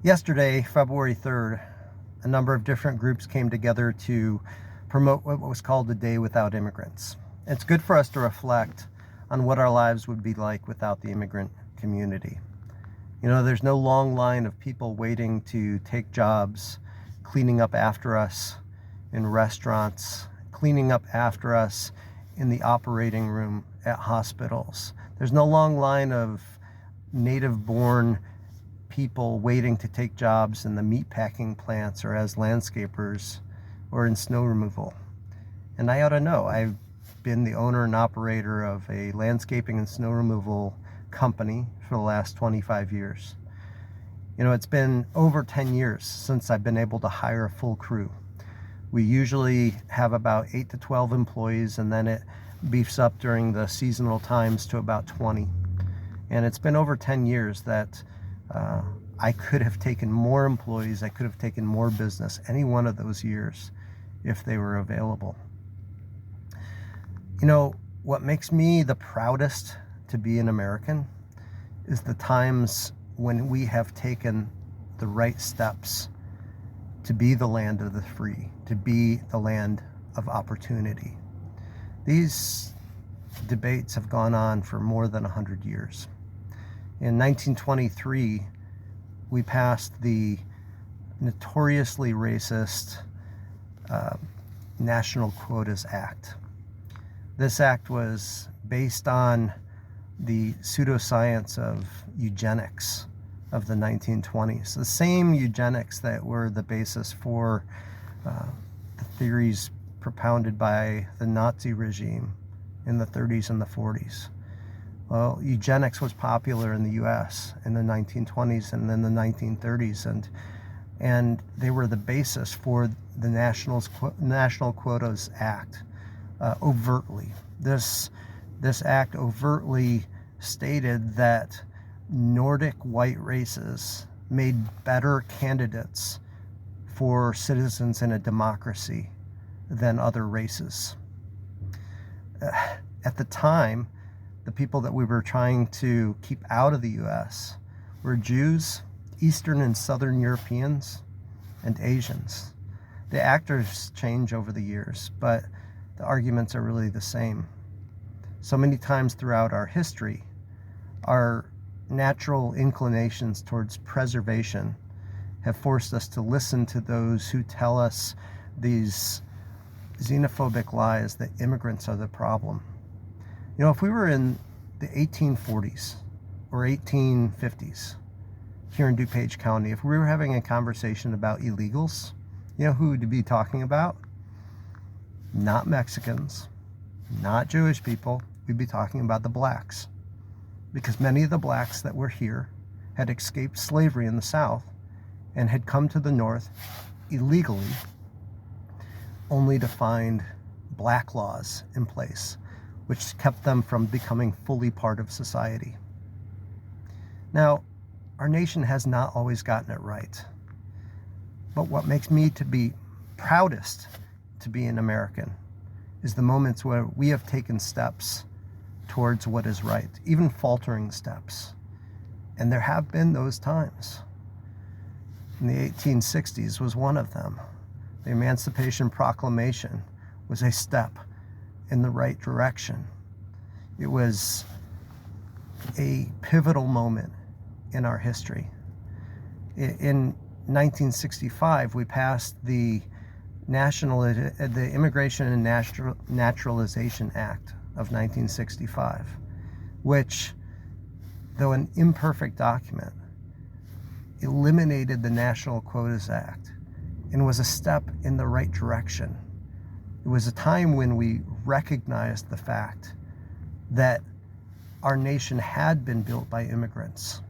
Yesterday, February 3rd, a number of different groups came together to promote what was called the Day Without Immigrants. It's good for us to reflect on what our lives would be like without the immigrant community. You know, there's no long line of people waiting to take jobs, cleaning up after us in restaurants, cleaning up after us in the operating room at hospitals. There's no long line of native-born people waiting to take jobs in the meatpacking plants or as landscapers or in snow removal. And I ought to know, I've been the owner and operator of a landscaping and snow removal company for the last 25 years. You know, it's been over 10 years since I've been able to hire a full crew. We usually have about 8 to 12 employees, and then it beefs up during the seasonal times to about 20. And it's been over 10 years that I could have taken more employees, I could have taken more business any one of those years if they were available. You know, what makes me the proudest to be an American is the times when we have taken the right steps to be the land of the free, to be the land of opportunity. These debates have gone on for more than 100 years. In 1923, we passed the notoriously racist National Quotas Act. This act was based on the pseudoscience of eugenics of the 1920s, the same eugenics that were the basis for the theories propounded by the Nazi regime in the 30s and the 40s. Well, eugenics was popular in the U.S. in the 1920s and then the 1930s, and they were the basis for the National Quotas Act overtly. This act overtly stated that Nordic white races made better candidates for citizens in a democracy than other races. At the time, the people that we were trying to keep out of the U.S. were Jews, Eastern and Southern Europeans, and Asians. The actors change over the years, but the arguments are really the same. So many times throughout our history, our natural inclinations towards preservation have forced us to listen to those who tell us these xenophobic lies that immigrants are the problem. You know, if we were in the 1840s or 1850s here in DuPage County, if we were having a conversation about illegals, you know who we'd be talking about? Not Mexicans, not Jewish people. We'd be talking about the blacks. Because many of the blacks that were here had escaped slavery in the South and had come to the North illegally, only to find black laws in place, which kept them from becoming fully part of society. Now, our nation has not always gotten it right. But what makes me to be proudest to be an American is the moments where we have taken steps towards what is right, even faltering steps. And there have been those times. In the 1860s was one of them. The Emancipation Proclamation was a step in the right direction. It was a pivotal moment in our history. In 1965, we passed the Immigration and Naturalization Act of 1965, which, though an imperfect document, eliminated the National Quotas Act and was a step in the right direction. It was a time when we recognized the fact that our nation had been built by immigrants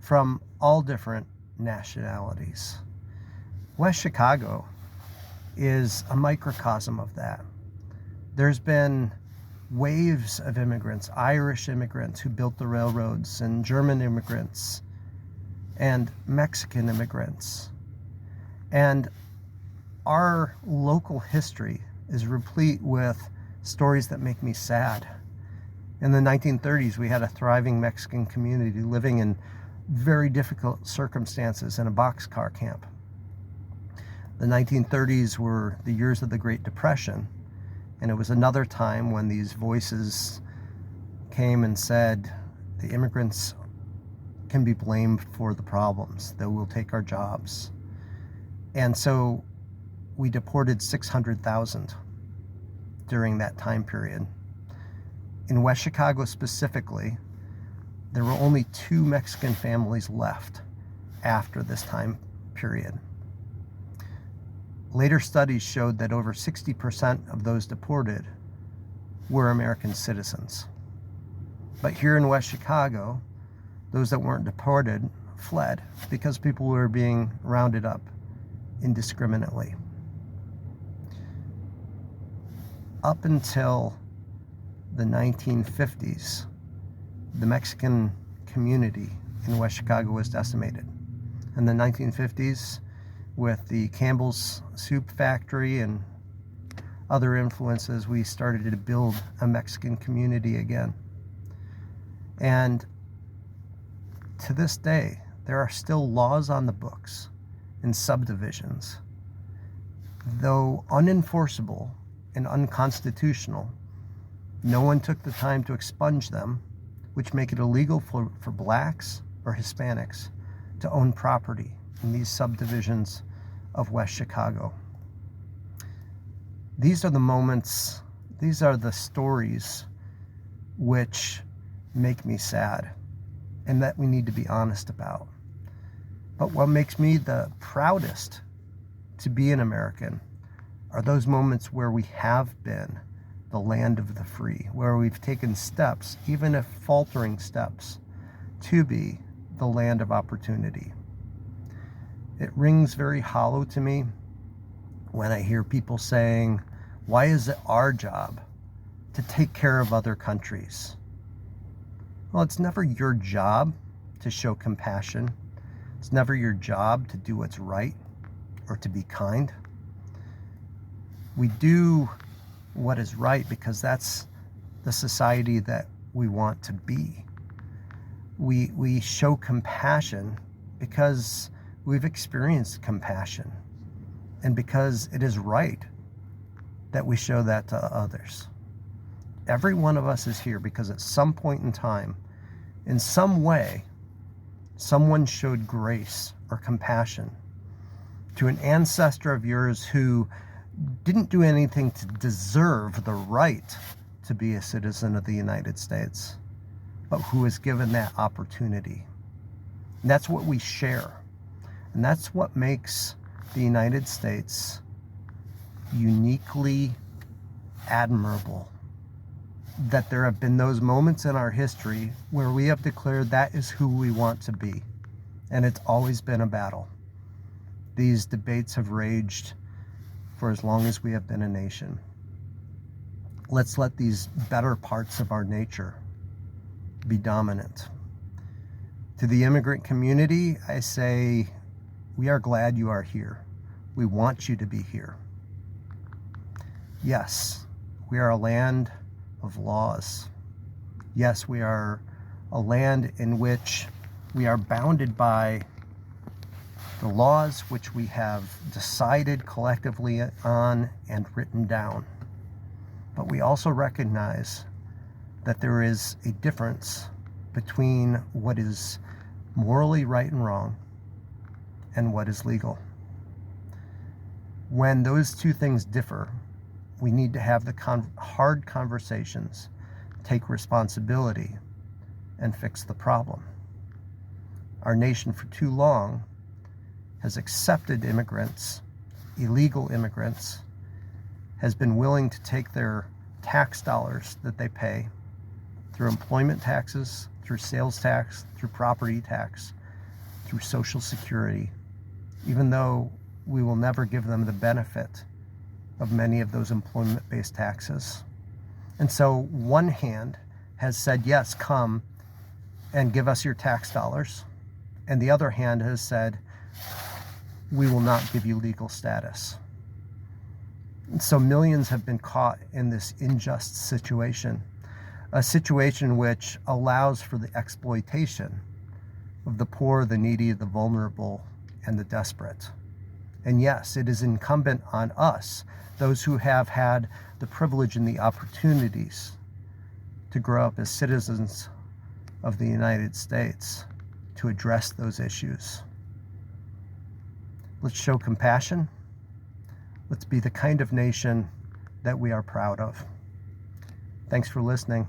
from all different nationalities. West Chicago is a microcosm of that. There's been waves of immigrants, Irish immigrants who built the railroads, and German immigrants, and Mexican immigrants. And our local history is replete with stories that make me sad. In the 1930s, we had a thriving Mexican community living in very difficult circumstances in a boxcar camp. The 1930s were the years of the Great Depression, and it was another time when these voices came and said, the immigrants can be blamed for the problems. They will take our jobs. And so we deported 600,000 during that time period. In West Chicago specifically, there were only 2 Mexican families left after this time period. Later studies showed that over 60% of those deported were American citizens. But here in West Chicago, those that weren't deported fled because people were being rounded up indiscriminately. Up until the 1950s, the Mexican community in West Chicago was decimated. In the 1950s, with the Campbell's Soup Factory and other influences, we started to build a Mexican community again. And to this day, there are still laws on the books in subdivisions, though unenforceable and unconstitutional. No one took the time to expunge them, which make it illegal for blacks or Hispanics to own property in these subdivisions of West Chicago. These are the moments, these are the stories which make me sad and that we need to be honest about. But what makes me the proudest to be an American are those moments where we have been the land of the free, where we've taken steps, even if faltering steps, to be the land of opportunity. It rings very hollow to me when I hear people saying, why is it our job to take care of other countries? Well, it's never your job to show compassion. It's never your job to do what's right or to be kind. We do what is right because that's the society that we want to be. We show compassion because we've experienced compassion and because it is right that we show that to others. Every one of us is here because at some point in time, in some way, someone showed grace or compassion to an ancestor of yours who didn't do anything to deserve the right to be a citizen of the United States, but who was given that opportunity. And that's what we share. And that's what makes the United States uniquely admirable. That there have been those moments in our history where we have declared that is who we want to be. And it's always been a battle. These debates have raged for as long as we have been a nation. Let's let these better parts of our nature be dominant. To the immigrant community, I say, we are glad you are here. We want you to be here. Yes, we are a land of laws. Yes, we are a land in which we are bounded by the laws which we have decided collectively on and written down. But we also recognize that there is a difference between what is morally right and wrong and what is legal. When those two things differ, we need to have the hard conversations, take responsibility, and fix the problem. Our nation for too long has accepted immigrants, illegal immigrants, has been willing to take their tax dollars that they pay through employment taxes, through sales tax, through property tax, through Social Security, even though we will never give them the benefit of many of those employment-based taxes. And so one hand has said, yes, come and give us your tax dollars. And the other hand has said, we will not give you legal status. And so millions have been caught in this unjust situation, a situation which allows for the exploitation of the poor, the needy, the vulnerable, and the desperate. And yes, it is incumbent on us, those who have had the privilege and the opportunities to grow up as citizens of the United States, to address those issues. Let's show compassion. Let's be the kind of nation that we are proud of. Thanks for listening.